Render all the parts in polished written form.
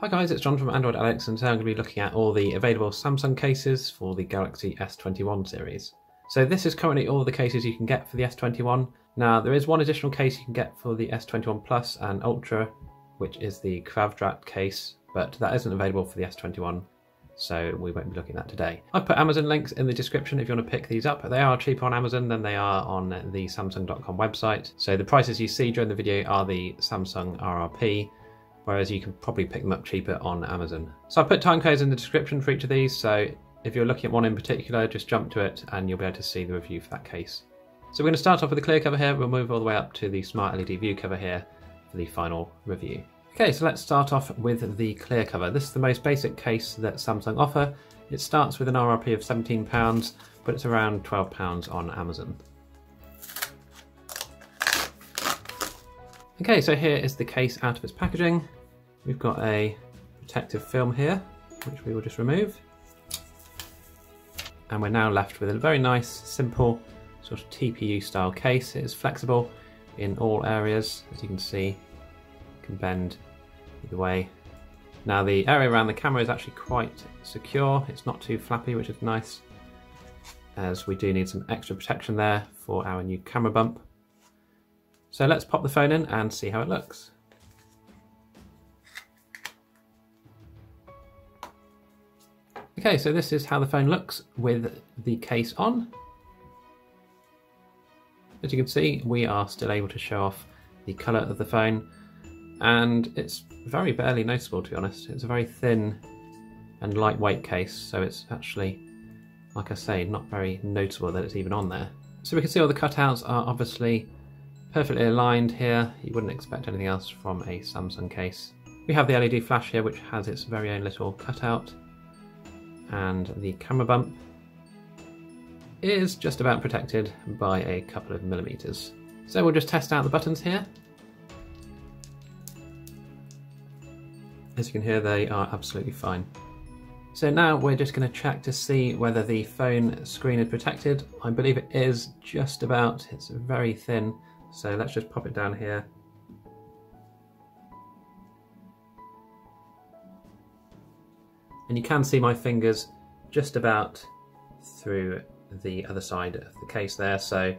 Hi guys, it's John from Android Alex, and today I'm going to be looking at all the available Samsung cases for the Galaxy S21 series. So this is currently all the cases you can get for the S21. Now there is one additional case you can get for the S21 Plus and Ultra, which is the Kvadrat case, but that isn't available for the S21, so we won't be looking at that today. I've put Amazon links in the description if you want to pick these up. They are cheaper on Amazon than they are on the Samsung.com website. So the prices you see during the video are the Samsung RRP, whereas you can probably pick them up cheaper on Amazon. So I put timecodes in the description for each of these, so if you're looking at one in particular, just jump to it and you'll be able to see the review for that case. So we're going to start off with the clear cover here, we'll move all the way up to the smart LED view cover here for the final review. Okay, so let's start off with the clear cover. This is the most basic case that Samsung offer. It starts with an RRP of £17, but it's around £12 on Amazon. Okay, so here is the case out of its packaging. We've got a protective film here, which we will just remove. And we're now left with a very nice, simple, sort of TPU style case. It is flexible in all areas, as you can see. It can bend either way. Now the area around the camera is actually quite secure. It's not too flappy, which is nice, as we do need some extra protection there for our new camera bump. So let's pop the phone in and see how it looks. Okay, so this is how the phone looks with the case on. As you can see, we are still able to show off the colour of the phone, and it's very barely noticeable, to be honest. It's a very thin and lightweight case, so it's actually, like I say, not very noticeable that it's even on there. So we can see all the cutouts are obviously perfectly aligned here. You wouldn't expect anything else from a Samsung case. We have the LED flash here, which has its very own little cutout, and the camera bump is just about protected by a couple of millimeters. So we'll just test out the buttons here. As you can hear, they are absolutely fine. So now we're just going to check to see whether the phone screen is protected. I believe it is just about. It's very thin. So let's just pop it down here. And you can see my fingers just about through the other side of the case there. So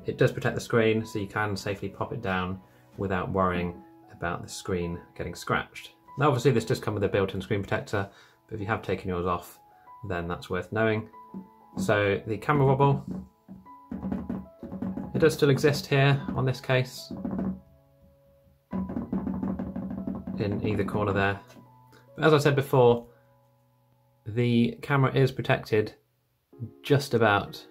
it does protect the screen, so you can safely pop it down without worrying about the screen getting scratched. Now obviously this does come with a built-in screen protector, but if you have taken yours off, then that's worth knowing. So the camera wobble, it does still exist here on this case, in either corner there. But as I said before, the camera is protected just about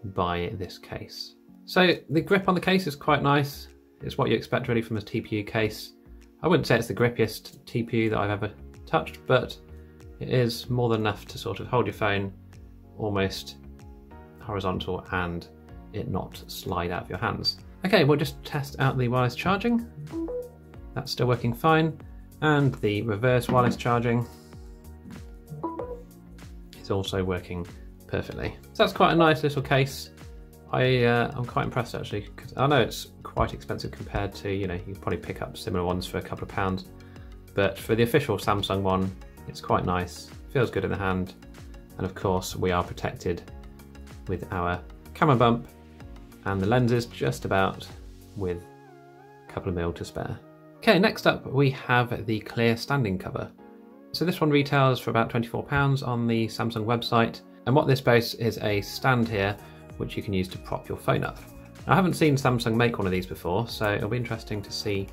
by this case. So the grip on the case is quite nice. It's what you expect really from a TPU case. I wouldn't say it's the grippiest TPU that I've ever touched, but it is more than enough to sort of hold your phone almost horizontal and it not slide out of your hands. Okay, we'll just test out the wireless charging. That's still working fine. And the reverse wireless charging is also working perfectly. So that's quite a nice little case. I'm quite impressed actually, because I know it's quite expensive compared to, you know, you can probably pick up similar ones for a couple of pounds. But for the official Samsung one, it's quite nice, feels good in the hand. And of course, we are protected with our camera bump and the lenses just about with a couple of mil to spare. Okay, next up we have the clear standing cover. So this one retails for about £24 on the Samsung website, and what this boasts is a stand here which you can use to prop your phone up. Now, I haven't seen Samsung make one of these before, so it'll be interesting to see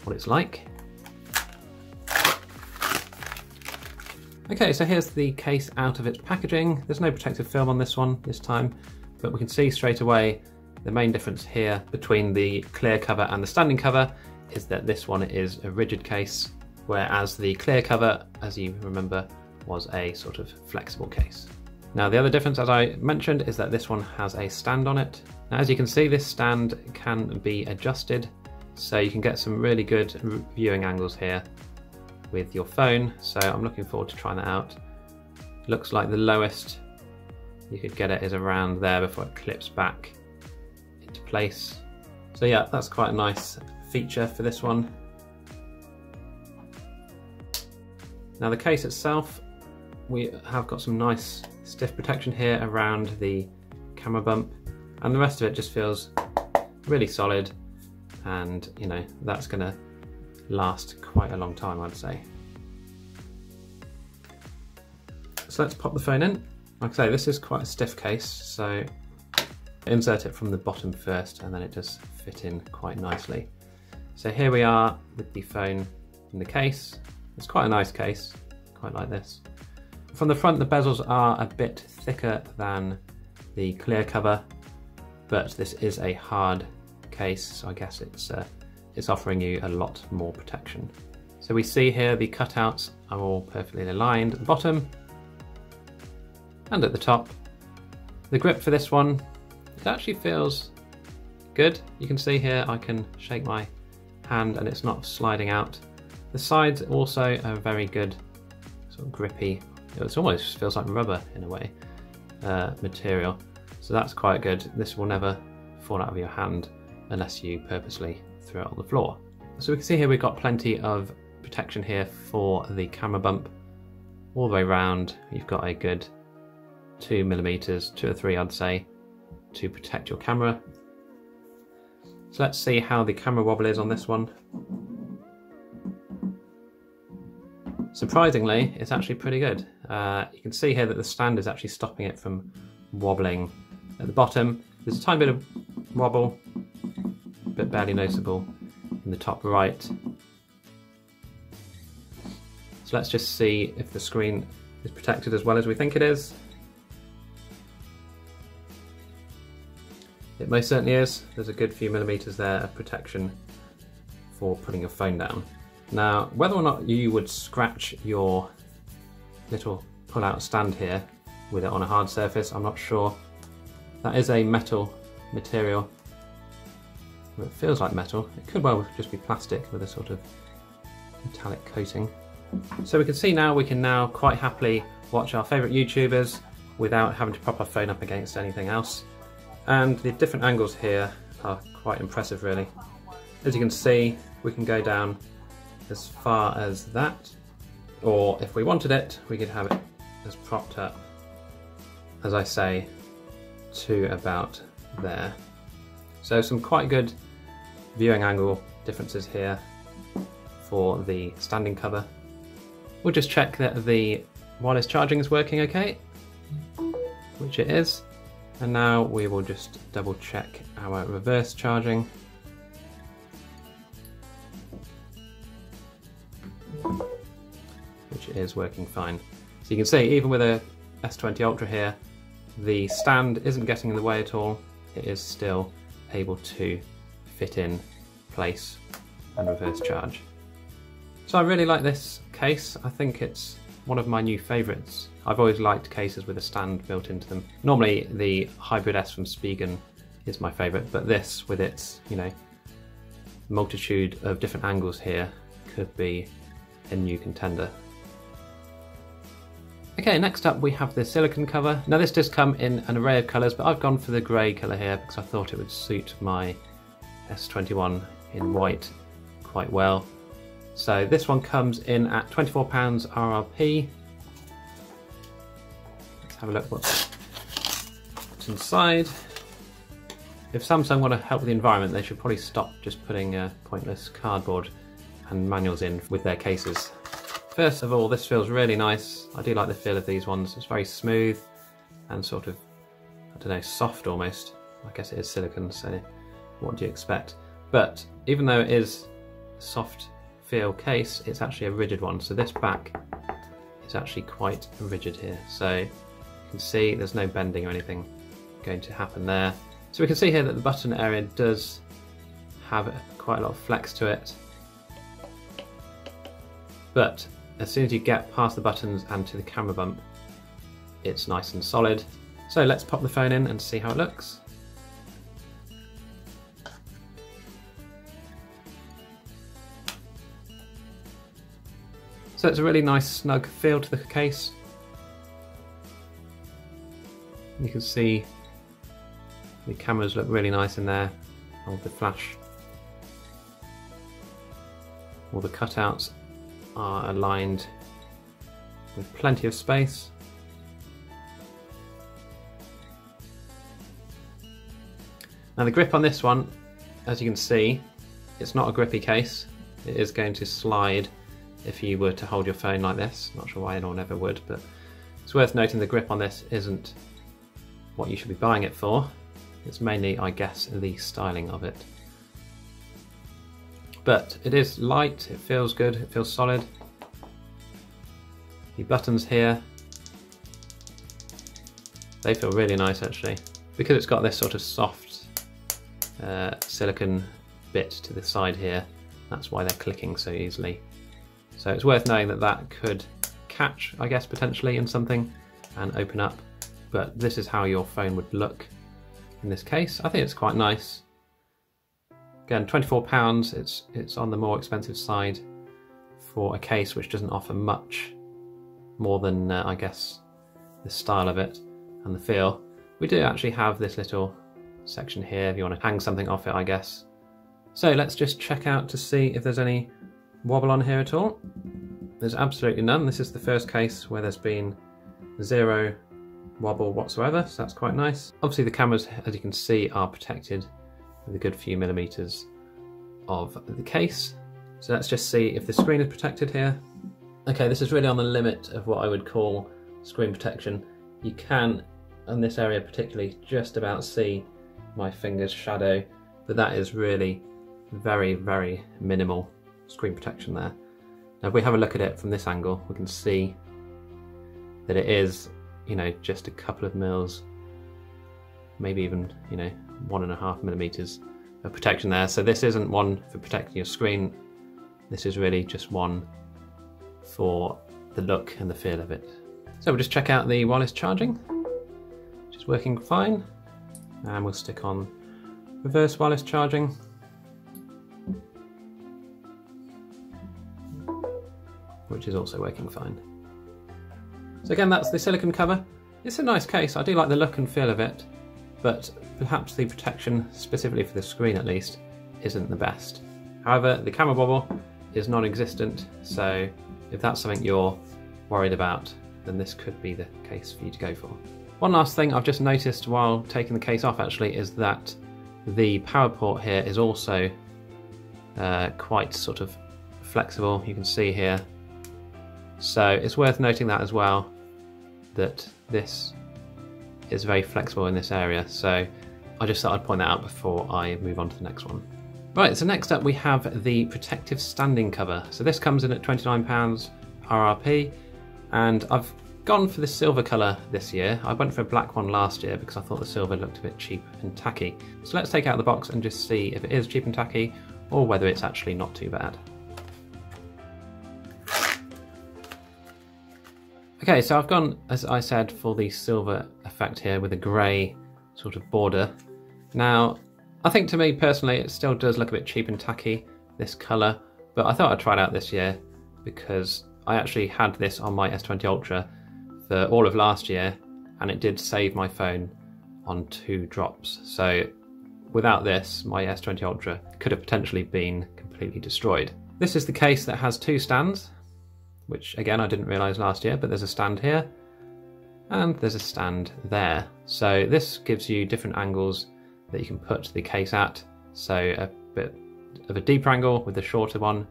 what it's like. Okay, so here's the case out of its packaging. There's no protective film on this one this time, but we can see straight away the main difference here between the clear cover and the standing cover is that this one is a rigid case, whereas the clear cover, as you remember, was a sort of flexible case. Now the other difference, as I mentioned, is that this one has a stand on it. Now as you can see, this stand can be adjusted, so you can get some really good viewing angles here with your phone, so I'm looking forward to trying that out. Looks like the lowest you could get it is around there before it clips back into place. So yeah, that's quite a nice feature for this one. Now the case itself, we have got some nice stiff protection here around the camera bump, and the rest of it just feels really solid, and you know, that's going to last quite a long time, I'd say. So let's pop the phone in. Like I say, this is quite a stiff case, so insert it from the bottom first and then it does fit in quite nicely. So here we are with the phone in the case. It's quite a nice case, quite like this. From the front, the bezels are a bit thicker than the clear cover, but this is a hard case, so I guess it's offering you a lot more protection. So we see here the cutouts are all perfectly aligned at the bottom and at the top. The grip for this one, it actually feels good. You can see here I can shake my hand and it's not sliding out. The sides also are very good, sort of grippy. It almost feels like rubber in a way, material. So that's quite good. This will never fall out of your hand unless you purposely throw it on the floor. So we can see here we've got plenty of protection here for the camera bump. All the way around, you've got a good 2mm, 2 or 3 I'd say, to protect your camera. So let's see how the camera wobble is on this one. Surprisingly, it's actually pretty good. You can see here that the stand is actually stopping it from wobbling. At the bottom, there's a tiny bit of wobble, but barely noticeable in the top right. So let's just see if the screen is protected as well as we think it is. It most certainly is. There's a good few millimeters there of protection for putting your phone down. Now, whether or not you would scratch your little pull-out stand here with it on a hard surface, I'm not sure. That is a metal material. Well, it feels like metal. It could well just be plastic with a sort of metallic coating. So we can see now, we can now quite happily watch our favourite YouTubers without having to prop our phone up against anything else. And the different angles here are quite impressive really. As you can see, we can go down as far as that, or if we wanted it, we could have it as propped up, as I say, to about there. So some quite good viewing angle differences here for the standing cover. We'll just check that the wireless charging is working okay, which it is. And now we will just double check our reverse charging. Which is working fine. So you can see, even with a S20 Ultra here, the stand isn't getting in the way at all. It is still able to fit in place and reverse charge. So I really like this case. I think it's one of my new favourites. I've always liked cases with a stand built into them. Normally the Hybrid S from Spigen is my favourite, but this, with its, you know, multitude of different angles here, could be a new contender. Okay, next up we have the silicone cover. Now this does come in an array of colours, but I've gone for the grey colour here because I thought it would suit my S21 in white quite well. So this one comes in at £24 RRP. Let's have a look what's inside. If Samsung want to help with the environment, they should probably stop just putting pointless cardboard and manuals in with their cases. First of all, this feels really nice. I do like the feel of these ones. It's very smooth and sort of, I don't know, soft almost. I guess it is silicone, so what do you expect? But even though it is a soft feel case, it's actually a rigid one. So this back is actually quite rigid here. So you can see there's no bending or anything going to happen there. So we can see here that the button area does have quite a lot of flex to it. But as soon as you get past the buttons and to the camera bump, it's nice and solid. So let's pop the phone in and see how it looks. So it's a really nice snug feel to the case. You can see the cameras look really nice in there with the flash. All the cutouts are aligned with plenty of space. Now the grip on this one, as you can see, it's not a grippy case. It is going to slide if you were to hold your phone like this. Not sure why anyone ever would, but it's worth noting the grip on this isn't what you should be buying it for. It's mainly, I guess, the styling of it. But it is light, it feels good, it feels solid. The buttons here, they feel really nice actually. Because it's got this sort of soft silicone bit to the side here, that's why they're clicking so easily. So it's worth knowing that that could catch, I guess, potentially in something and open up. But this is how your phone would look in this case. I think it's quite nice. Again, £24, it's on the more expensive side for a case which doesn't offer much more than, I guess, the style of it and the feel. We do actually have this little section here if you want to hang something off it, I guess. So let's just check out to see if there's any wobble on here at all. There's absolutely none. This is the first case where there's been zero wobble whatsoever, so that's quite nice. Obviously the cameras, as you can see, are protected with a good few millimeters of the case. So let's just see if the screen is protected here. Okay, this is really on the limit of what I would call screen protection. You can, in this area particularly, just about see my finger's shadow, but that is really very, very minimal screen protection there. Now if we have a look at it from this angle, we can see that it is, you know, just a couple of mils, maybe even, you know, 1.5 millimeters of protection there. So this isn't one for protecting your screen, this is really just one for the look and the feel of it. So we'll just check out the wireless charging, which is working fine, and we'll stick on reverse wireless charging, which is also working fine. So again, that's the silicone cover. It's a nice case, I do like the look and feel of it, but perhaps the protection, specifically for the screen at least, isn't the best. However, the camera wobble is non-existent, so if that's something you're worried about, then this could be the case for you to go for. One last thing I've just noticed while taking the case off actually is that the power port here is also quite sort of flexible, you can see here. So it's worth noting that as well, that this is very flexible in this area. So I just thought I'd point that out before I move on to the next one. Right, so next up we have the protective standing cover. So this comes in at £29 RRP, and I've gone for the silver colour this year. I went for a black one last year because I thought the silver looked a bit cheap and tacky. So let's take out the box and just see if it is cheap and tacky or whether it's actually not too bad. Okay, so I've gone, as I said, for the silver effect here with a grey sort of border. Now, I think to me personally it still does look a bit cheap and tacky, this colour, but I thought I'd try it out this year because I actually had this on my S20 Ultra for all of last year and it did save my phone on 2 drops. So without this, my S20 Ultra could have potentially been completely destroyed. This is the case that has 2 stands, which again I didn't realise last year, but there's a stand here and there's a stand there. So this gives you different angles that you can put the case at, so a bit of a deeper angle with the shorter one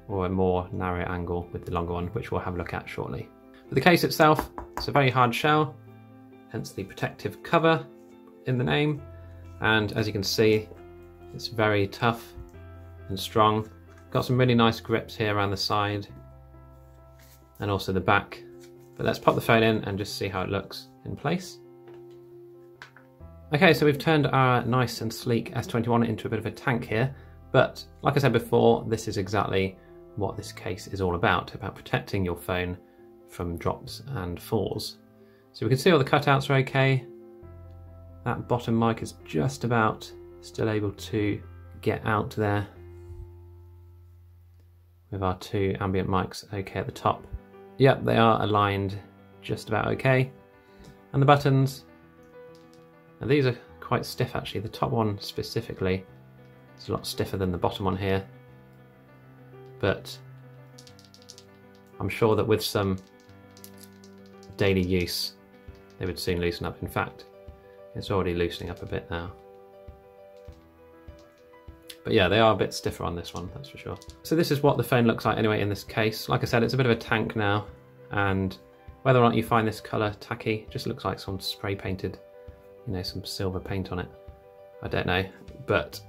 or a more narrow angle with the longer one, which we'll have a look at shortly. For the case itself, it's a very hard shell, hence the protective cover in the name, and as you can see it's very tough and strong. Got some really nice grips here around the side and also the back, but let's pop the phone in and just see how it looks in place. Okay, so we've turned our nice and sleek S21 into a bit of a tank here, but like I said before, this is exactly what this case is all about protecting your phone from drops and falls. So we can see all the cutouts are okay. That bottom mic is just about still able to get out there with our 2 ambient mics okay at the top. Yep, they are aligned just about okay. And the buttons, now these are quite stiff actually. The top one specifically is a lot stiffer than the bottom one here, but I'm sure that with some daily use, they would soon loosen up. In fact, it's already loosening up a bit now. But yeah, they are a bit stiffer on this one, that's for sure. So this is what the phone looks like anyway in this case. Like I said, it's a bit of a tank now, and whether or not you find this colour tacky, it just looks like someone spray painted, you know, some silver paint on it. I don't know, but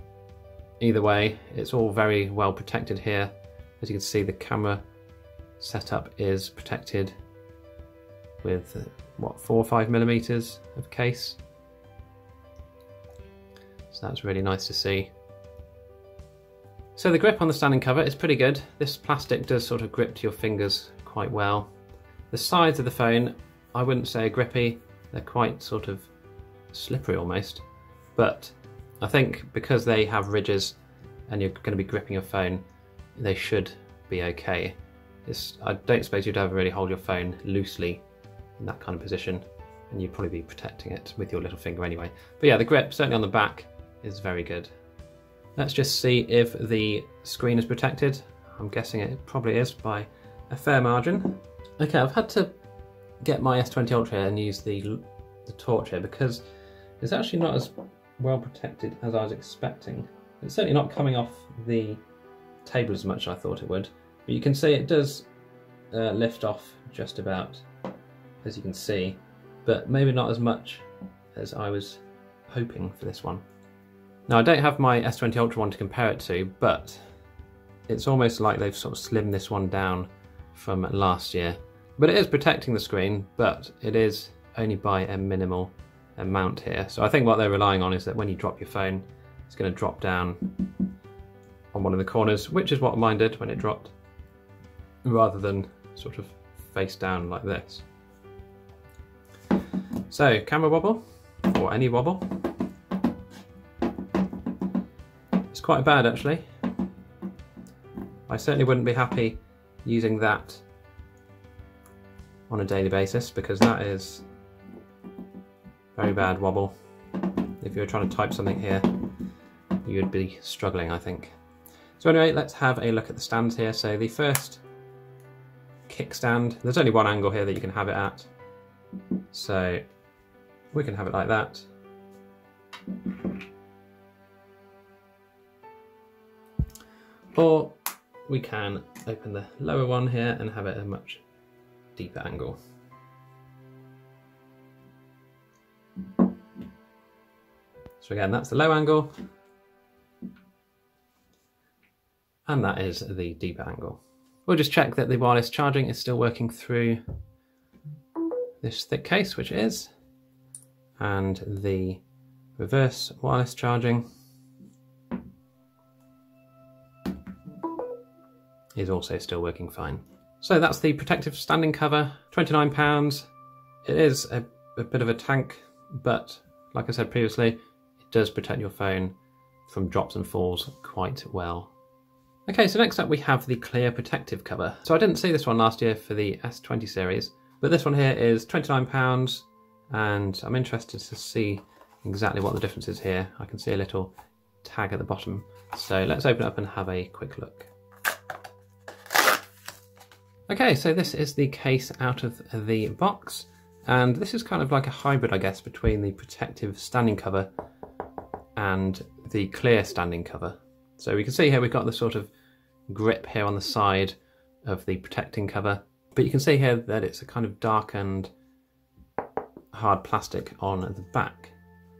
either way, it's all very well protected here. As you can see, the camera setup is protected with what, 4 or 5 millimeters of case. So that's really nice to see. So the grip on the standing cover is pretty good. This plastic does sort of grip to your fingers quite well. The sides of the phone, I wouldn't say are grippy. They're quite sort of slippery almost. But I think because they have ridges and you're going to be gripping your phone, they should be okay. I don't suppose you'd ever really hold your phone loosely in that kind of position, and you'd probably be protecting it with your little finger anyway. But yeah, the grip, certainly on the back, is very good. Let's just see if the screen is protected. I'm guessing it probably is by a fair margin. Okay, I've had to get my S20 Ultra and use the torch here because it's actually not as well protected as I was expecting. It's certainly not coming off the table as much as I thought it would, but you can see it does lift off just about, as you can see, but maybe not as much as I was hoping for this one. Now, I don't have my S20 Ultra one to compare it to, but it's almost like they've sort of slimmed this one down from last year. But it is protecting the screen, but it is only by a minimal amount here. So I think what they're relying on is that when you drop your phone, it's going to drop down on one of the corners, which is what mine did when it dropped, rather than sort of face down like this. So, camera wobble, or any wobble. It's quite bad actually. I certainly wouldn't be happy using that on a daily basis because that is very bad wobble. If you were trying to type something here, you'd be struggling, I think. So anyway, let's have a look at the stands here. So the first kickstand, there's only one angle here that you can have it at. So we can have it like that. Or we can open the lower one here and have it at a much deeper angle. So again, that's the low angle, and that is the deeper angle. We'll just check that the wireless charging is still working through this thick case, which it is, and the reverse wireless charging is also still working fine. So that's the protective standing cover, £29. It is a bit of a tank, but like I said previously, it does protect your phone from drops and falls quite well. Okay, so next up we have the clear protective cover. So I didn't see this one last year for the S20 series, but this one here is £29, and I'm interested to see exactly what the difference is here. I can see a little tag at the bottom. So let's open it up and have a quick look. Okay, so this is the case out of the box, and this is kind of like a hybrid, I guess, between the protective standing cover and the clear standing cover. So we can see here we've got the sort of grip here on the side of the protecting cover, but you can see here that it's a kind of darkened hard plastic on the back.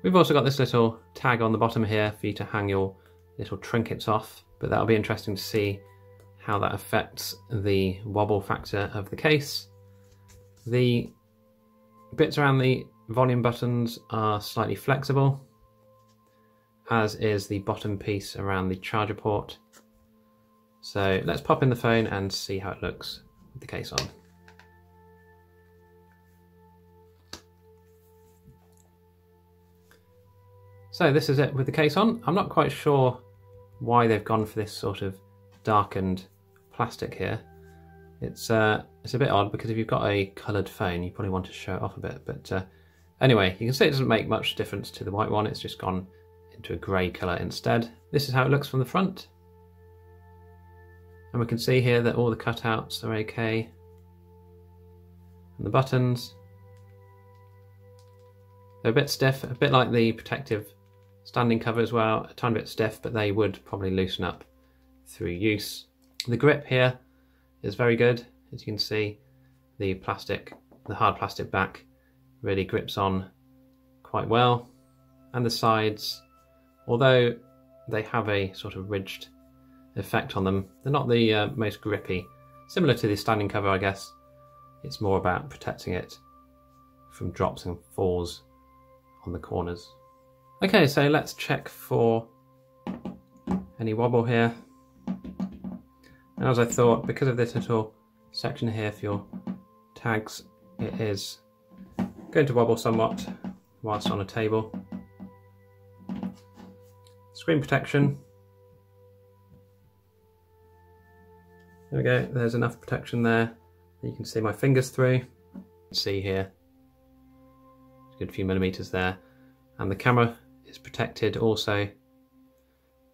We've also got this little tag on the bottom here for you to hang your little trinkets off, but that'll be interesting to see how that affects the wobble factor of the case. The bits around the volume buttons are slightly flexible, as is the bottom piece around the charger port. So let's pop in the phone and see how it looks with the case on. So this is it with the case on. I'm not quite sure why they've gone for this sort of darkened plastic here. It's a bit odd because if you've got a coloured phone, you probably want to show it off a bit. But anyway, you can see it doesn't make much difference to the white one. It's just gone into a grey colour instead. This is how it looks from the front. And we can see here that all the cutouts are okay. And the buttons, They're a bit stiff, a bit like the protective standing cover as well, a tiny bit stiff, but they would probably loosen up through use. The grip here is very good. As you can see, the hard plastic back really grips on quite well, and the sides, although they have a sort of ridged effect on them, they're not the most grippy. Similar to the standing cover, I guess. It's more about protecting it from drops and falls on the corners. Okay, so let's check for any wobble here. And as I thought, because of this little section here for your tags, it is going to wobble somewhat whilst on a table. Screen protection. There we go, there's enough protection there that you can see my fingers through. You can see here, a good few millimeters there. And the camera is protected also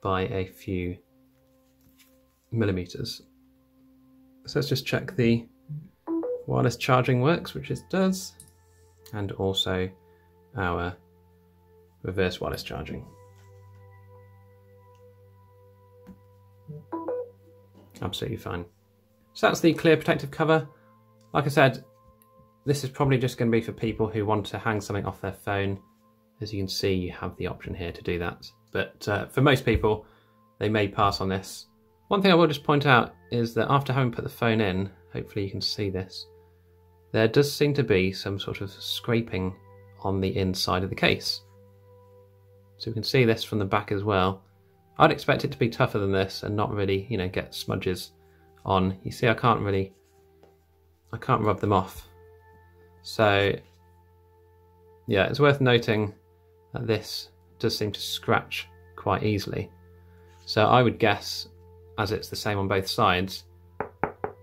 by a few millimeters. So let's just check the wireless charging works, which it does, and also our reverse wireless charging. Absolutely fine. So that's the clear protective cover. Like I said, this is probably just going to be for people who want to hang something off their phone. As you can see, you have the option here to do that. But for most people, they may pass on this. One thing I will just point out is that after having put the phone in, hopefully you can see this, there does seem to be some sort of scraping on the inside of the case. So we can see this from the back as well. I'd expect it to be tougher than this and not really, you know, get smudges on. You see, I can't rub them off. So yeah, it's worth noting that this does seem to scratch quite easily. So I would guess, as it's the same on both sides,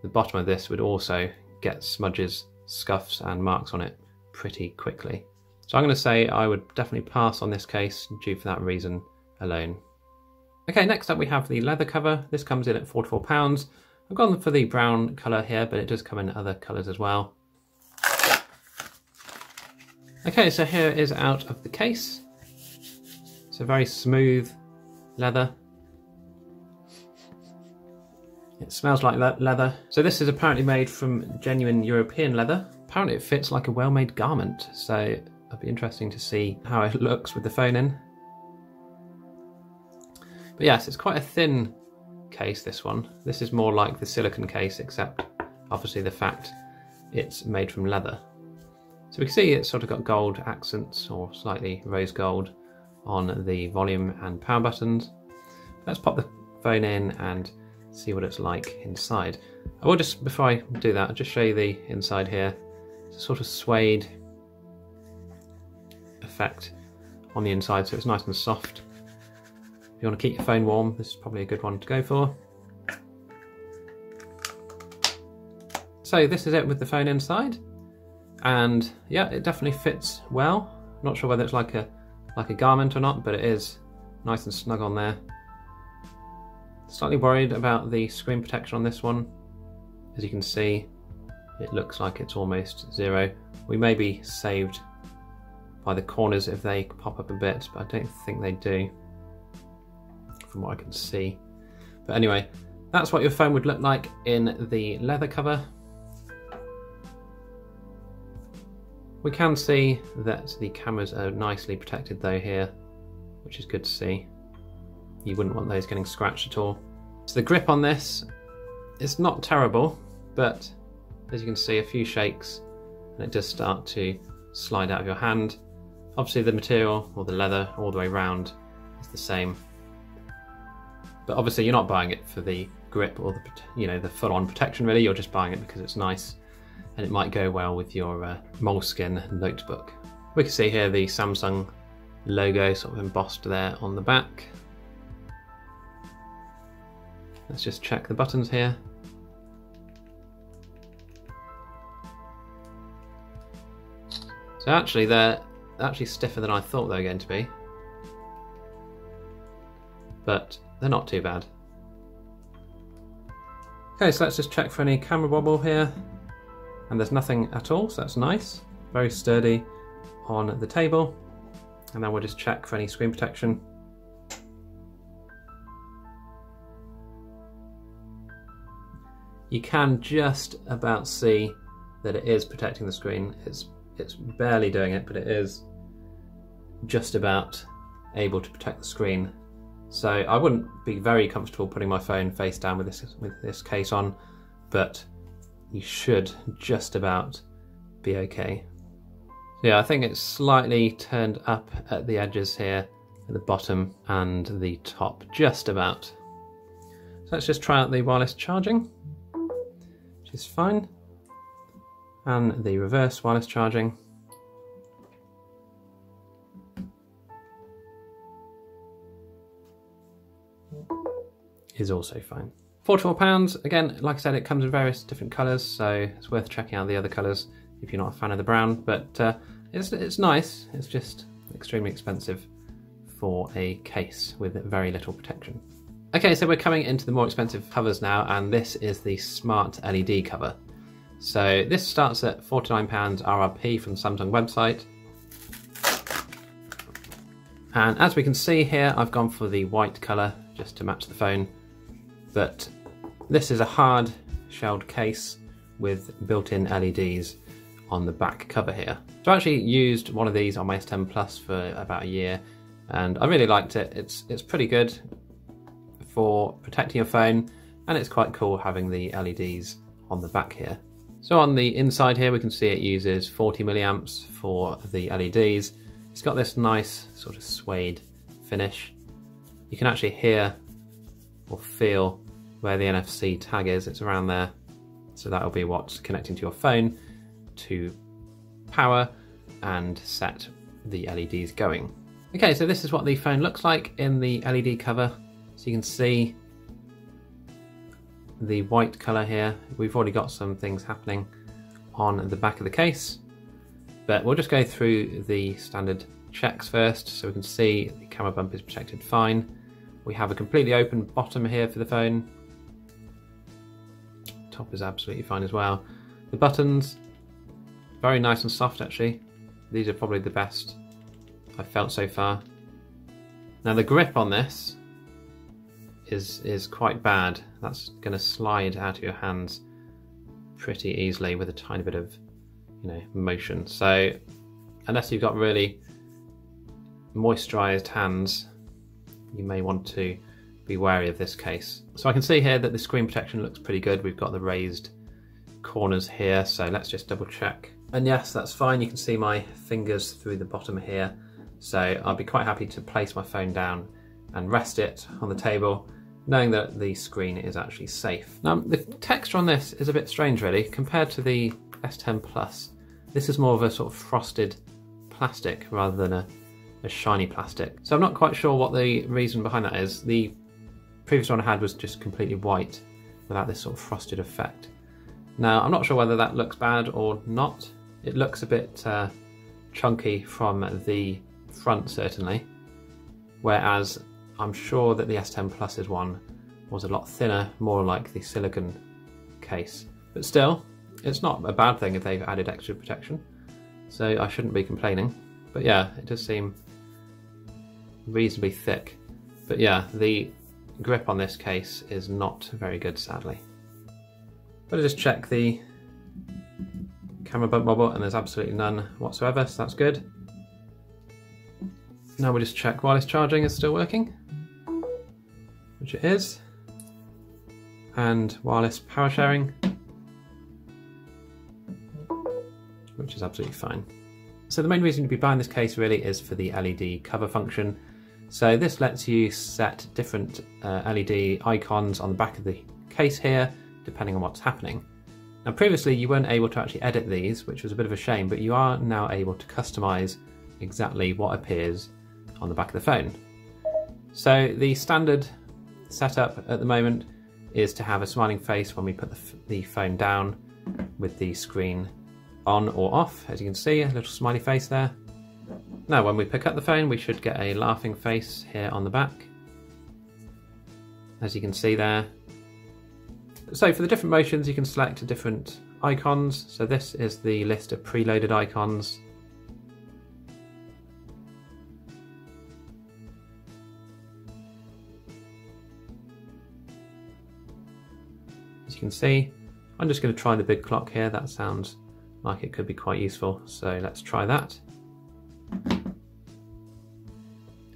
the bottom of this would also get smudges, scuffs and marks on it pretty quickly. So I'm going to say I would definitely pass on this case due for that reason alone. Okay, next up we have the leather cover. This comes in at £44. I've gone for the brown colour here, but it does come in other colours as well. Okay, so here it is out of the case. It's a very smooth leather. It smells like leather. So this is apparently made from genuine European leather. Apparently it fits like a well-made garment, so it'll be interesting to see how it looks with the phone in. But yes, it's quite a thin case, this one. This is more like the Silicone case, except obviously the fact it's made from leather. So we can see it's sort of got gold accents, or slightly rose gold, on the volume and power buttons. Let's pop the phone in and see what it's like inside. I will just, before I do that, I'll just show you the inside here. It's a sort of suede effect on the inside, so it's nice and soft. If you want to keep your phone warm, this is probably a good one to go for. So this is it with the phone inside, and yeah, it definitely fits well. I'm not sure whether it's like a garment or not, but it is nice and snug on there. Slightly worried about the screen protection on this one. As you can see, it looks like it's almost zero. We may be saved by the corners if they pop up a bit, but I don't think they do, from what I can see. But anyway, that's what your phone would look like in the leather cover. We can see that the cameras are nicely protected though here, which is good to see. You wouldn't want those getting scratched at all. So the grip on this is not terrible, but as you can see, a few shakes and it does start to slide out of your hand. Obviously the material, or the leather, all the way around is the same. But obviously you're not buying it for the grip or the full-on protection really, you're just buying it because it's nice and it might go well with your moleskin notebook. We can see here the Samsung logo sort of embossed there on the back. Let's just check the buttons here. So actually they're actually stiffer than I thought they were going to be, but they're not too bad. Okay, so let's just check for any camera wobble here, and there's nothing at all, so that's nice. Very sturdy, on the table, and then we'll just check for any screen protection. You can just about see that it is protecting the screen. It's barely doing it, but it is just about able to protect the screen. So I wouldn't be very comfortable putting my phone face down with this case on, but you should just about be okay. Yeah, I think it's slightly turned up at the edges here, at the bottom and the top, just about. So let's just try out the wireless charging, which is fine, and the reverse wireless charging. Is also fine. £44, again, like I said, it comes in various different colours, so it's worth checking out the other colours if you're not a fan of the brown, but it's nice. It's just extremely expensive for a case with very little protection. Okay, so we're coming into the more expensive covers now, and this is the smart LED cover. So this starts at £49 RRP from the Samsung website. And as we can see here, I've gone for the white colour just to match the phone. But this is a hard shelled case with built-in LEDs on the back cover here. So I actually used one of these on my S10 Plus for about a year, and I really liked it. It's pretty good for protecting your phone, and it's quite cool having the LEDs on the back here. So on the inside here, we can see it uses 40 milliamps for the LEDs. It's got this nice sort of suede finish. You can actually hear or feel where the NFC tag is. It's around there, so that'll be what's connecting to your phone to power and set the LEDs going. Okay, so this is what the phone looks like in the LED cover. So you can see the white colour here. We've already got some things happening on the back of the case, but we'll just go through the standard checks first. So we can see the camera bump is protected fine. We have a completely open bottom here for the phone. Top is absolutely fine as well. The buttons, very nice and soft actually. These are probably the best I've felt so far. Now the grip on this is quite bad. That's going to slide out of your hands pretty easily with a tiny bit of, motion. So unless you've got really moisturized hands, you may want to be wary of this case. So I can see here that the screen protection looks pretty good. We've got the raised corners here, so let's just double check. And yes, that's fine. You can see my fingers through the bottom here. So I'll be quite happy to place my phone down and rest it on the table, knowing that the screen is actually safe. Now, the texture on this is a bit strange really, compared to the S10 Plus. This is more of a sort of frosted plastic rather than a shiny plastic. So I'm not quite sure what the reason behind that is. The previous one I had was just completely white without this sort of frosted effect. Now, I'm not sure whether that looks bad or not. It looks a bit chunky from the front certainly, whereas I'm sure that the S10 Plus's one was a lot thinner, more like the Silicone case. But still, it's not a bad thing if they've added extra protection, so I shouldn't be complaining. But yeah, it does seem reasonably thick. But yeah, the grip on this case is not very good, sadly. But I just check the camera bump wobble, and there's absolutely none whatsoever, so that's good. Now we'll just check wireless charging is still working, which it is, and wireless power sharing, which is absolutely fine. So the main reason to be buying this case really is for the LED cover function. So this lets you set different LED icons on the back of the case here, depending on what's happening. Now previously you weren't able to actually edit these, which was a bit of a shame, but you are now able to customize exactly what appears on the back of the phone. So the standard setup at the moment is to have a smiling face when we put the phone down with the screen on or off. As you can see, a little smiley face there. Now when we pick up the phone, we should get a laughing face here on the back, as you can see there. So for the different motions, you can select different icons. So this is the list of preloaded icons. As you can see, I'm just going to try the big clock here. That sounds like it could be quite useful, so let's try that.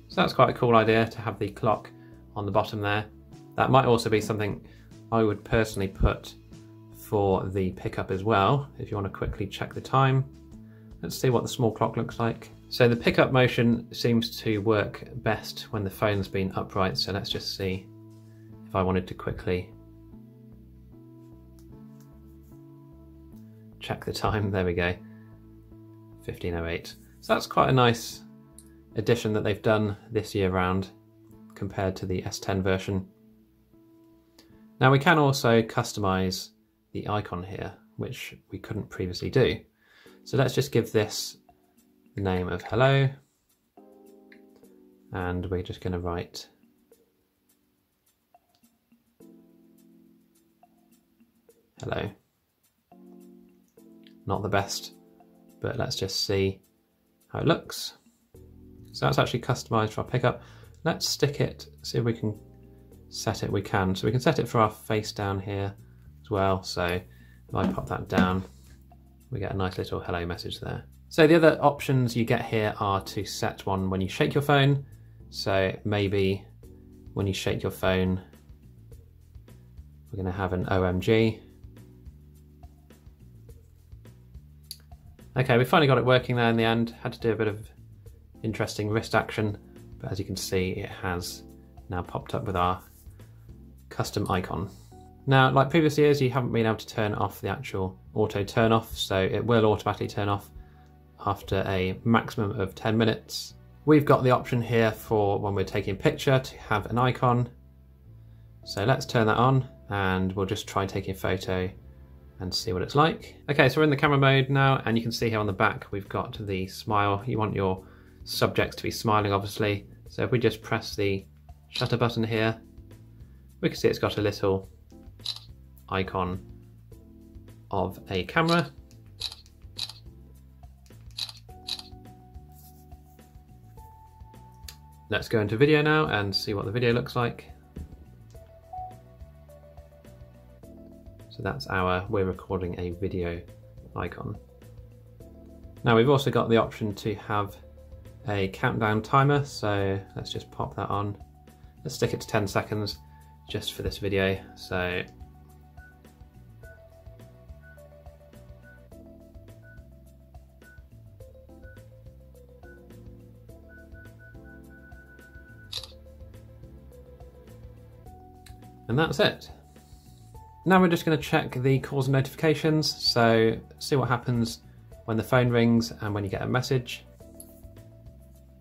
So that's quite a cool idea to have the clock on the bottom there. That might also be something I would personally put for the pickup as well, if you want to quickly check the time. Let's see what the small clock looks like. So the pickup motion seems to work best when the phone's been upright, so let's just see if I wanted to quickly check the time. There we go, 15:08. So that's quite a nice addition that they've done this year round compared to the S10 version. Now we can also customize the icon here, which we couldn't previously do. So let's just give this the name of hello, and we're just going to write hello. Not the best, but let's just see how it looks. So that's actually customized for our pickup. Let's stick it, see if we can set it. We can. So we can set it for our face down here as well. So if I pop that down, we get a nice little hello message there. So the other options you get here are to set one when you shake your phone. So maybe when you shake your phone, we're going to have an OMG. Okay, we finally got it working there in the end. Had to do a bit of interesting wrist action, but as you can see, it has now popped up with our custom icon. Now, like previous years, you haven't been able to turn off the actual auto turn off, so it will automatically turn off after a maximum of 10 minutes. We've got the option here for when we're taking a picture to have an icon. So let's turn that on and we'll just try taking a photo and see what it's like. Okay, so we're in the camera mode now, and you can see here on the back we've got the smile. You want your subjects to be smiling, obviously. So if we just press the shutter button here, we can see it's got a little icon of a camera. Let's go into video now and see what the video looks like. So that's our we're recording a video icon. Now we've also got the option to have a countdown timer, so let's just pop that on. Let's stick it to 10 seconds just for this video. So and that's it. Now we're just going to check the calls and notifications, so see what happens when the phone rings and when you get a message.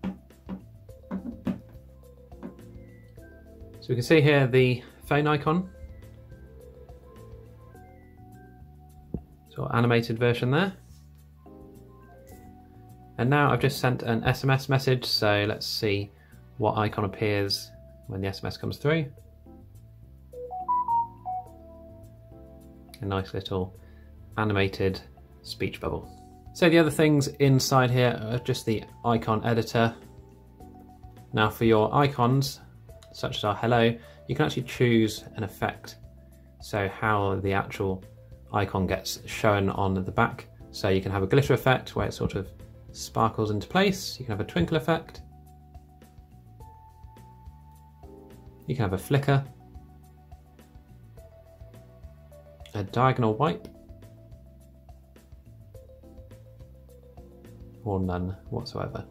So we can see here the phone icon, sort of animated version there. And now I've just sent an SMS message, so let's see what icon appears when the SMS comes through. A nice little animated speech bubble. So the other things inside here are just the icon editor. Now for your icons, such as our hello, you can actually choose an effect. So how the actual icon gets shown on the back. So you can have a glitter effect where it sort of sparkles into place. You can have a twinkle effect. You can have a flicker. A diagonal wipe, or none whatsoever.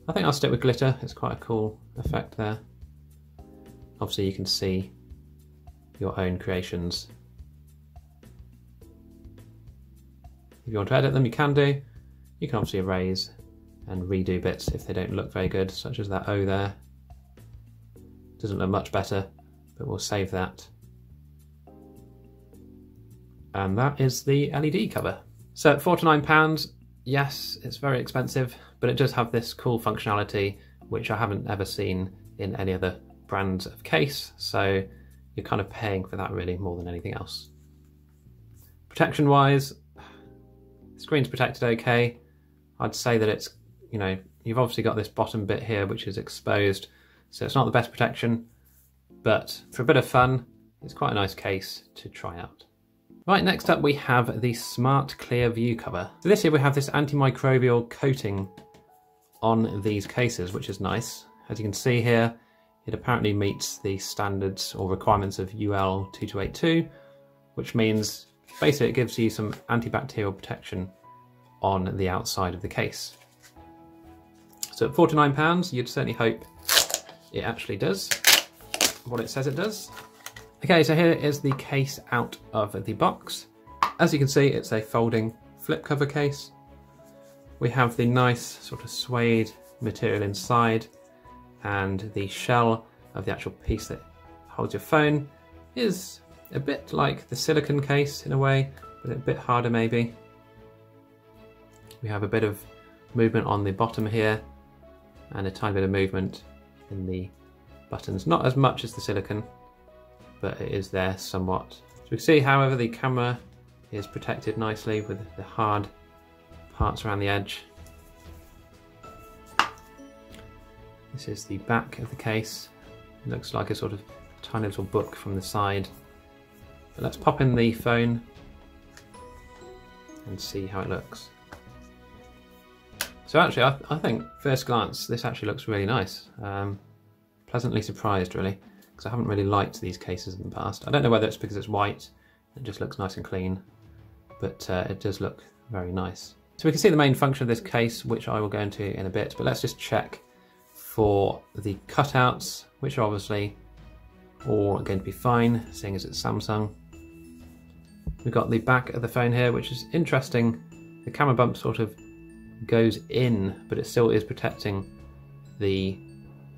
I think I'll stick with glitter, it's quite a cool effect there. Obviously you can see your own creations. If you want to edit them, you can do. You can obviously erase and redo bits if they don't look very good, such as that O there. Doesn't look much better, but we'll save that. And that is the LED cover. So at £49, yes, it's very expensive, but it does have this cool functionality, which I haven't ever seen in any other brands of case. So you're kind of paying for that really more than anything else. Protection wise, the screen's protected okay. I'd say that it's, you know, you've obviously got this bottom bit here, which is exposed. So it's not the best protection, but for a bit of fun, it's quite a nice case to try out. Right, next up we have the Smart Clear View cover. So this here we have this antimicrobial coating on these cases, which is nice. As you can see here, it apparently meets the standards or requirements of UL 2282, which means basically it gives you some antibacterial protection on the outside of the case. So at £49, you'd certainly hope it actually does what it says it does. Okay, so here is the case out of the box. As you can see, it's a folding flip cover case. We have the nice sort of suede material inside, and the shell of the actual piece that holds your phone is a bit like the silicone case in a way, but a bit harder maybe. We have a bit of movement on the bottom here, and a tiny bit of movement in the buttons. Not as much as the silicone, but it is there somewhat. So we can see, however, the camera is protected nicely with the hard parts around the edge. This is the back of the case. It looks like a sort of tiny little book from the side. But let's pop in the phone and see how it looks. So actually, I think first glance, this actually looks really nice. Pleasantly surprised, really, because I haven't really liked these cases in the past. I don't know whether it's because it's white, it just looks nice and clean, but it does look very nice. So we can see the main function of this case, which I will go into in a bit, but let's just check for the cutouts, which are obviously all going to be fine, seeing as it's Samsung. We've got the back of the phone here, which is interesting. The camera bump sort of goes in, but it still is protecting the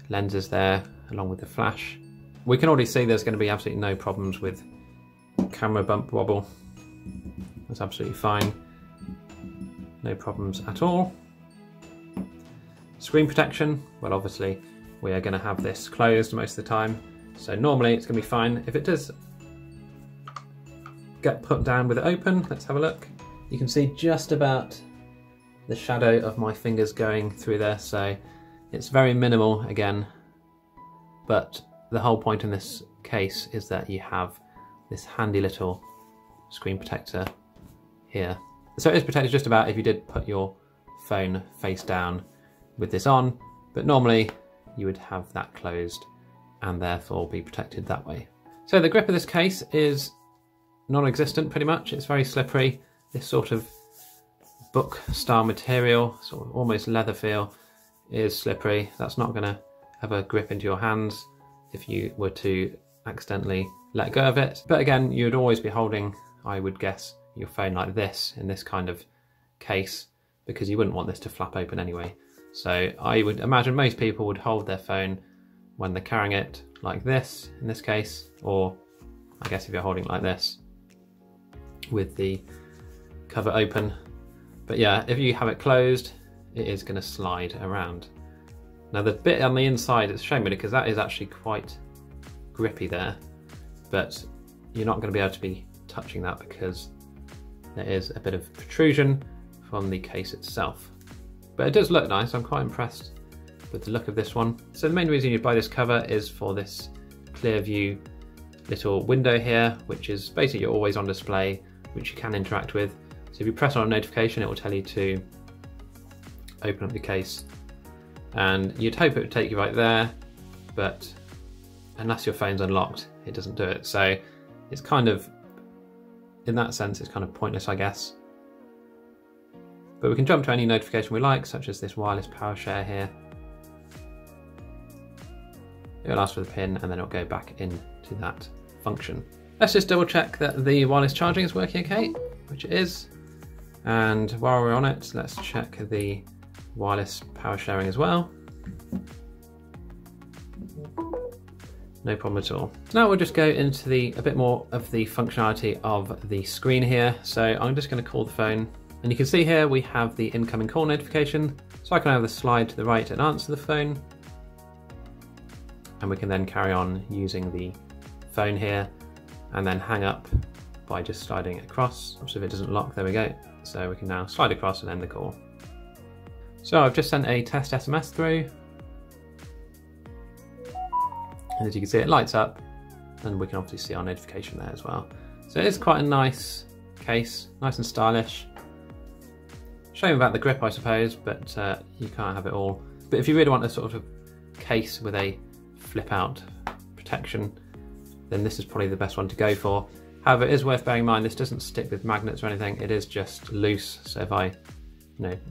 lenses there, along with the flash. We can already see there's going to be absolutely no problems with camera bump wobble. That's absolutely fine. No problems at all. Screen protection, well, obviously we are going to have this closed most of the time, so normally it's going to be fine. If it does get put down with it open, let's have a look. You can see just about the shadow of my fingers going through there, so it's very minimal again, but the whole point in this case is that you have this handy little screen protector here. So it is protected just about if you did put your phone face down with this on, but normally you would have that closed and therefore be protected that way. So the grip of this case is non-existent pretty much. It's very slippery. This sort of book style material, sort of almost leather feel, is slippery. That's not going to have a grip into your hands if you were to accidentally let go of it. But again, you'd always be holding, I would guess, your phone like this in this kind of case, because you wouldn't want this to flap open anyway. So I would imagine most people would hold their phone when they're carrying it like this in this case, or I guess if you're holding it like this with the cover open. But yeah, if you have it closed, it is going to slide around. Now the bit on the inside, it's a shame really, because that is actually quite grippy there, but you're not going to be able to be touching that because there is a bit of protrusion from the case itself. But it does look nice. I'm quite impressed with the look of this one. So the main reason you buy this cover is for this clear view little window here, which is basically your always on display, which you can interact with. So if you press on a notification, it will tell you to open up the case, and you'd hope it would take you right there, but unless your phone's unlocked, it doesn't do it. So it's kind of, in that sense, it's kind of pointless, I guess. But we can jump to any notification we like, such as this wireless power share here. It'll ask for the pin and then it'll go back into that function. Let's just double check that the wireless charging is working okay, which it is. And while we're on it, let's check the wireless power sharing as well. No problem at all. Now we'll just go into a bit more of the functionality of the screen here. So I'm just going to call the phone, and you can see here we have the incoming call notification. So I can either slide to the right and answer the phone, and we can then carry on using the phone here and then hang up by just sliding across. So if it doesn't lock, there we go. So we can now slide across and end the call. So I've just sent a test SMS through. And as you can see, it lights up, and we can obviously see our notification there as well. So it is quite a nice case, nice and stylish. Shame about the grip, I suppose, but you can't have it all. But if you really want a sort of case with a flip out protection, then this is probably the best one to go for. However, it is worth bearing in mind this doesn't stick with magnets or anything, it is just loose. So if I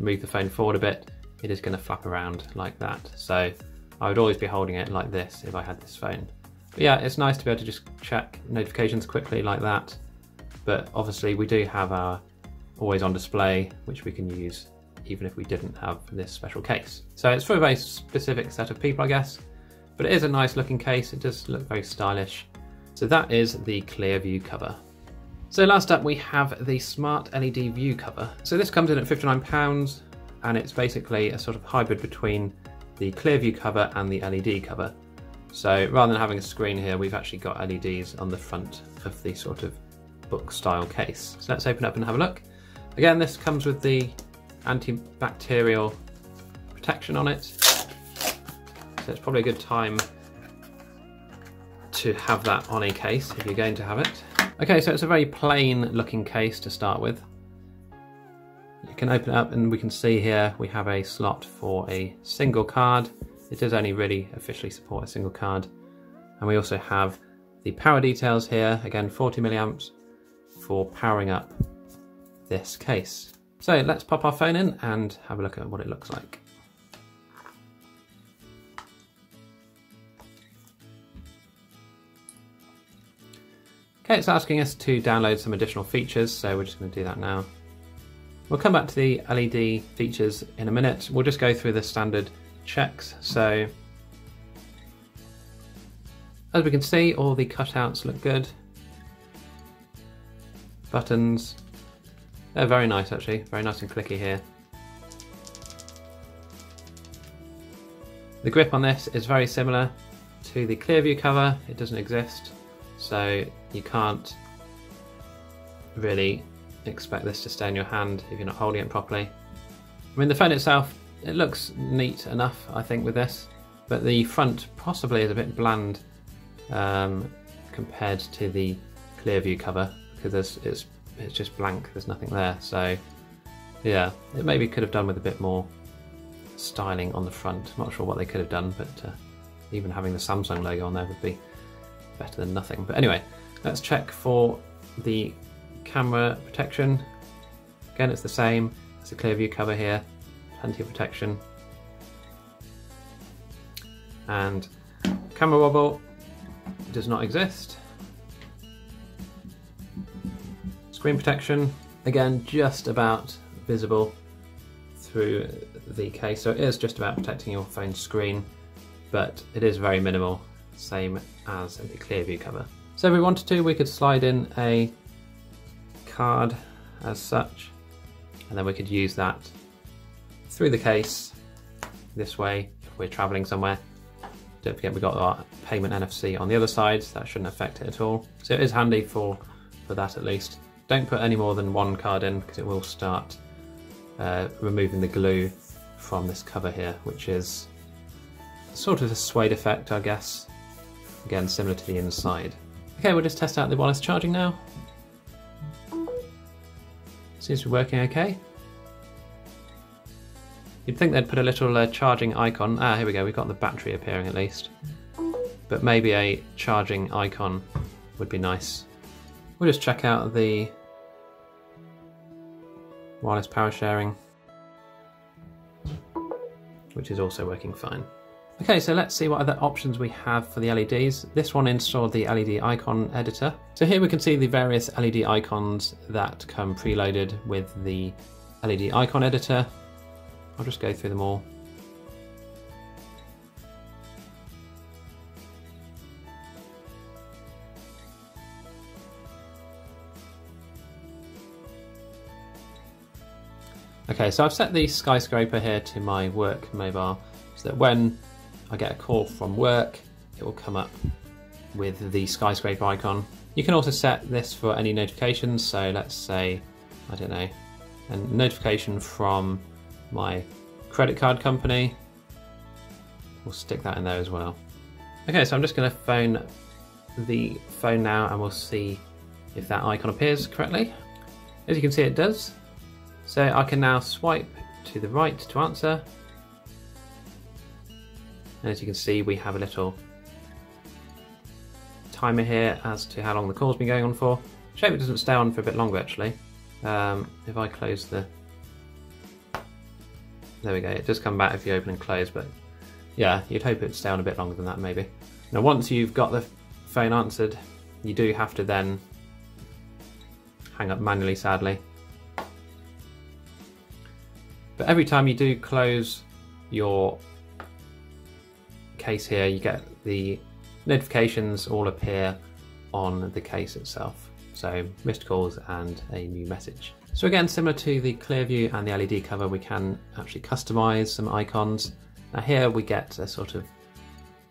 move the phone forward a bit, it is going to flap around like that. So I would always be holding it like this if I had this phone. But yeah, it's nice to be able to just check notifications quickly like that. But obviously we do have our always on display, which we can use even if we didn't have this special case. So it's for a very specific set of people, I guess, but it is a nice looking case. It does look very stylish. So that is the clear view cover. So last up we have the smart LED view cover. So this comes in at £59, and it's basically a sort of hybrid between the clear view cover and the LED cover. So rather than having a screen here, we've actually got LEDs on the front of the sort of book style case. So let's open up and have a look. Again, this comes with the antibacterial protection on it. So it's probably a good time to have that on a case if you're going to have it. Okay, so it's a very plain looking case to start with. You can open it up and we can see here we have a slot for a single card. It does only really officially support a single card. And we also have the power details here, again 40 milliamps for powering up this case. So let's pop our phone in and have a look at what it looks like. Okay, it's asking us to download some additional features, so we're just going to do that now. We'll come back to the LED features in a minute. We'll just go through the standard checks. So as we can see, all the cutouts look good. Buttons, they're very nice actually, very nice and clicky here. The grip on this is very similar to the Clearview cover. It doesn't exist, so you can't really expect this to stay in your hand if you're not holding it properly. I mean, the phone itself, it looks neat enough, I think, with this, but the front possibly is a bit bland compared to the Clearview cover, because it's just blank, there's nothing there. So yeah, it maybe could have done with a bit more styling on the front. Not sure what they could have done, but even having the Samsung logo on there would be better than nothing. But anyway, let's check for the camera protection. Again, it's the same as the Clearview cover here, plenty of protection. And camera wobble does not exist. Screen protection, again, just about visible through the case, so it is just about protecting your phone's screen, but it is very minimal, same as the Clearview cover. So if we wanted to, we could slide in a card as such, and then we could use that through the case this way if we're traveling somewhere. Don't forget we've got our payment NFC on the other side, so that shouldn't affect it at all. So it is handy for that at least. Don't put any more than one card in, because it will start removing the glue from this cover here, which is sort of a suede effect, I guess. Again, similar to the inside. Okay, we'll just test out the wireless charging now. Seems to be working okay. You'd think they'd put a little charging icon. Ah, here we go, we've got the battery appearing at least. But maybe a charging icon would be nice. We'll just check out the wireless power sharing, which is also working fine. Okay, so let's see what other options we have for the LEDs. This one installed the LED icon editor. So here we can see the various LED icons that come preloaded with the LED icon editor. I'll just go through them all. Okay, so I've set the skyscraper here to my work mobile, so that when I get a call from work, it will come up with the skyscraper icon. You can also set this for any notifications, so let's say, I don't know, a notification from my credit card company. We'll stick that in there as well. Okay, so I'm just going to phone the phone now and we'll see if that icon appears correctly. As you can see, it does. So I can now swipe to the right to answer. And as you can see, we have a little timer here as to how long the call's been going on for. I hope it doesn't stay on for a bit longer actually. If I close the... There we go, it does come back if you open and close, but yeah, you'd hope it'd stay on a bit longer than that maybe. Now once you've got the phone answered, you do have to then hang up manually, sadly. But every time you do close your case here, you get the notifications all appear on the case itself. So missed calls and a new message. So again, similar to the clear view and the LED cover, we can actually customize some icons. Now here we get a sort of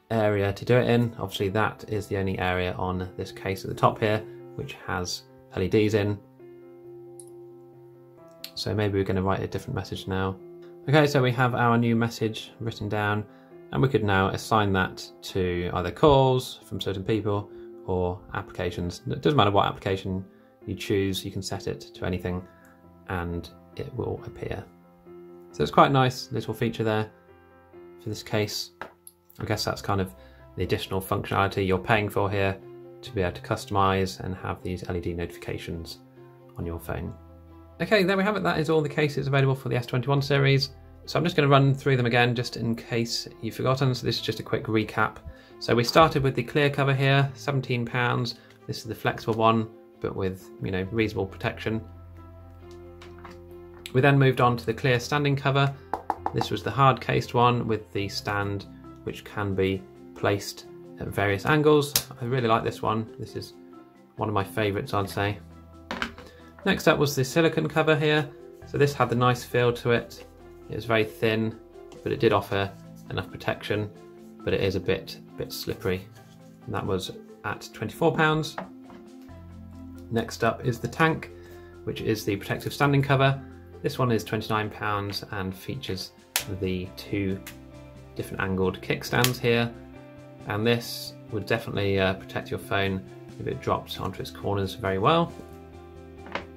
area to do it in. Obviously that is the only area on this case at the top here which has LEDs in. So maybe we're going to write a different message now. Okay, so we have our new message written down and we could now assign that to either calls from certain people or applications. It doesn't matter what application you choose, you can set it to anything and it will appear. So it's quite a nice little feature there for this case. I guess that's kind of the additional functionality you're paying for here, to be able to customize and have these LED notifications on your phone. Okay, there we have it. That is all the cases available for the S21 series. So I'm just going to run through them again just in case you've forgotten. So this is just a quick recap. So we started with the clear cover here, £17. This is the flexible one, but with, you know, reasonable protection. We then moved on to the clear standing cover. This was the hard cased one with the stand, which can be placed at various angles. I really like this one. This is one of my favourites, I'd say. Next up was the silicone cover here. So this had the nice feel to it. It was very thin, but it did offer enough protection, but it is a bit slippery. And that was at £24. Next up is the tank, which is the protective standing cover. This one is £29 and features the two different angled kickstands here. And this would definitely protect your phone if it dropped onto its corners very well.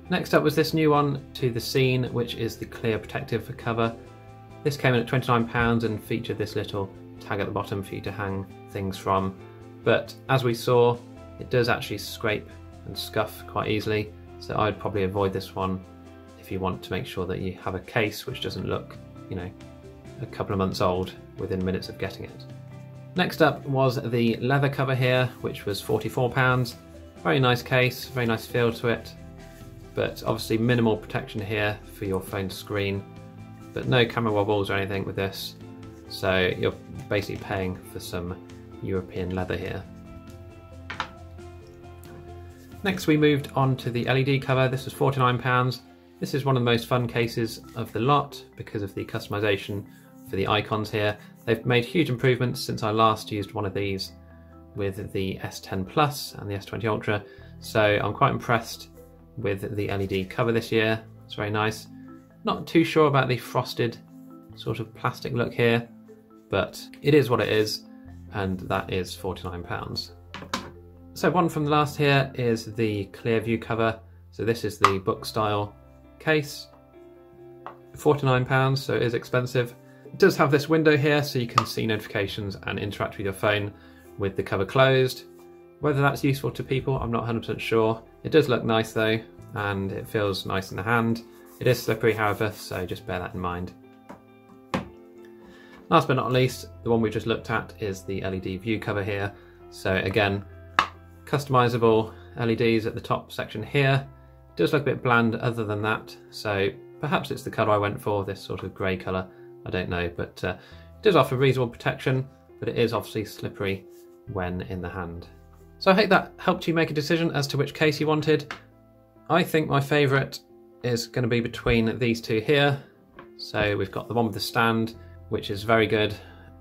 Next up was this new one, To the Scene, which is the clear protective cover. This came in at £29 and featured this little tag at the bottom for you to hang things from. But as we saw, it does actually scrape and scuff quite easily, so I would probably avoid this one if you want to make sure that you have a case which doesn't look, you know, a couple of months old within minutes of getting it. Next up was the leather cover here, which was £44. Very nice case, very nice feel to it, but obviously minimal protection here for your phone screen, but no camera wobbles or anything with this, so you're basically paying for some European leather here. Next we moved on to the LED cover. This was £49. This is one of the most fun cases of the lot because of the customization for the icons here. They've made huge improvements since I last used one of these with the S10 Plus and the S20 Ultra, so I'm quite impressed with the LED cover this year. It's very nice. Not too sure about the frosted sort of plastic look here, but it is what it is, and that is £49. So one from the last here is the clear view cover. So this is the book style case, £49, so it is expensive. It does have this window here so you can see notifications and interact with your phone with the cover closed. Whether that's useful to people, I'm not 100% sure. It does look nice though, and it feels nice in the hand. It is slippery however, so just bear that in mind. Last but not least, the one we just looked at is the LED view cover here. So again, customizable LEDs at the top section here. It does look a bit bland other than that, so perhaps it's the colour I went for, this sort of grey colour, I don't know, but it does offer reasonable protection, but it is obviously slippery when in the hand. So I hope that helped you make a decision as to which case you wanted. I think my favourite is going to be between these two here. So we've got the one with the stand, which is very good,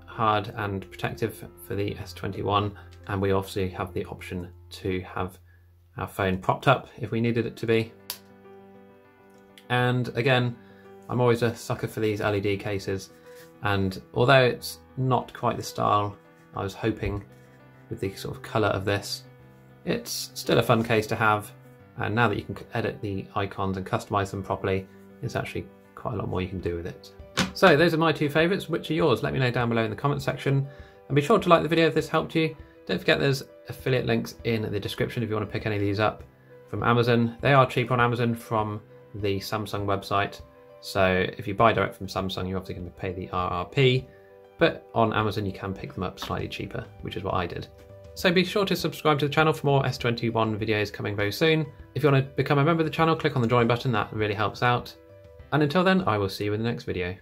hard and protective for the S21, and we obviously have the option to have our phone propped up if we needed it to be. And again, I'm always a sucker for these LED cases, and although it's not quite the style I was hoping with the sort of colour of this. It's still a fun case to have, and now that you can edit the icons and customise them properly, there's actually quite a lot more you can do with it. So those are my two favourites. Which are yours? Let me know down below in the comment section, and be sure to like the video if this helped you. Don't forget there's affiliate links in the description if you want to pick any of these up from Amazon. They are cheaper on Amazon from the Samsung website, so if you buy direct from Samsung you're obviously going to pay the RRP, but on Amazon you can pick them up slightly cheaper, which is what I did. So be sure to subscribe to the channel for more S21 videos coming very soon. If you want to become a member of the channel, click on the join button, that really helps out. And until then, I will see you in the next video.